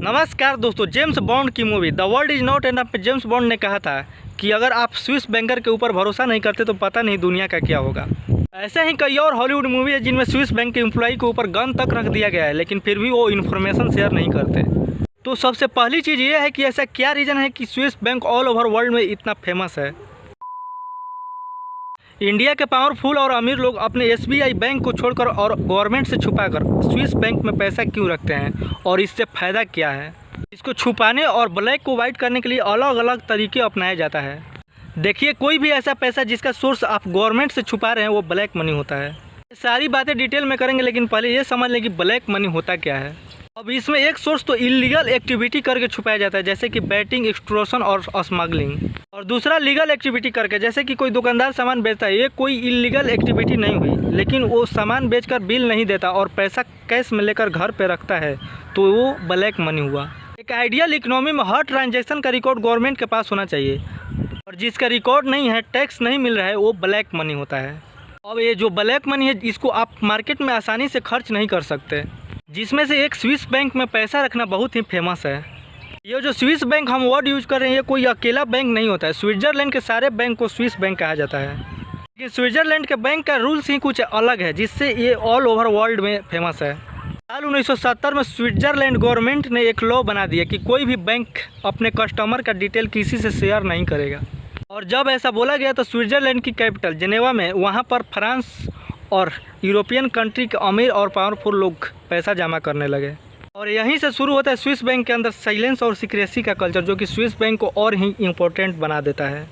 नमस्कार दोस्तों, James bond की movie the world is not enough में जेम्स बॉन्ड ने कहा था कि अगर आप स्विस बैंकर के ऊपर भरोसा नहीं करते तो पता नहीं दुनिया का क्या होगा। ऐसे ही कई और हॉलीवुड मूवी है जिनमें स्विस बैंक के एम्प्लॉय के ऊपर गन तक रख दिया गया है, लेकिन फिर भी वो इन्फॉर्मेशन शेयर नहीं करते। तो सबसे पहली चीज़ ये है कि ऐसा क्या रीज़न है कि Swiss bank all over world में इतना फेमस है। इंडिया के पावरफुल और अमीर लोग अपने SBI बैंक को छोड़कर और गवर्नमेंट से छुपाकर स्विस बैंक में पैसा क्यों रखते हैं और इससे फ़ायदा क्या है। इसको छुपाने और ब्लैक को वाइट करने के लिए अलग अलग तरीके अपनाया जाता है। देखिए, कोई भी ऐसा पैसा जिसका सोर्स आप गवर्नमेंट से छुपा रहे हैं वो ब्लैक मनी होता है। सारी बातें डिटेल में करेंगे, लेकिन पहले ये समझ लें कि ब्लैक मनी होता क्या है। अब इसमें एक सोर्स तो इलीगल एक्टिविटी करके छुपाया जाता है, जैसे कि बैटिंग, एक्सटॉर्शन और स्मगलिंग, और दूसरा लीगल एक्टिविटी करके, जैसे कि कोई दुकानदार सामान बेचता है। ये कोई इलीगल एक्टिविटी नहीं हुई, लेकिन वो सामान बेचकर बिल नहीं देता और पैसा कैश में लेकर घर पे रखता है, तो वो ब्लैक मनी हुआ। एक आइडियल इकोनॉमी में हर ट्रांजैक्शन का रिकॉर्ड गवर्नमेंट के पास होना चाहिए, और जिसका रिकॉर्ड नहीं है, टैक्स नहीं मिल रहा है, वो ब्लैक मनी होता है। अब ये जो ब्लैक मनी है, इसको आप मार्केट में आसानी से खर्च नहीं कर सकते, जिसमें से एक स्विस बैंक में पैसा रखना बहुत ही फेमस है। ये जो स्विस बैंक हम वर्ड यूज कर रहे हैं, ये कोई अकेला बैंक नहीं होता है। स्विट्जरलैंड के सारे बैंक को स्विस बैंक कहा जाता है, लेकिन स्विट्जरलैंड के बैंक का रूल्स ही कुछ अलग है, जिससे ये ऑल ओवर वर्ल्ड में फेमस है। साल 1970 में स्विट्जरलैंड गवर्नमेंट ने एक लॉ बना दिया कि कोई भी बैंक अपने कस्टमर का डिटेल किसी से शेयर नहीं करेगा। और जब ऐसा बोला गया तो स्विट्जरलैंड की कैपिटल जेनेवा में, वहाँ पर फ्रांस और यूरोपियन कंट्री के अमीर और पावरफुल लोग पैसा जमा करने लगे। और यहीं से शुरू होता है स्विस बैंक के अंदर साइलेंस और सीक्रेसी का कल्चर, जो कि स्विस बैंक को और ही इम्पोर्टेंट बना देता है।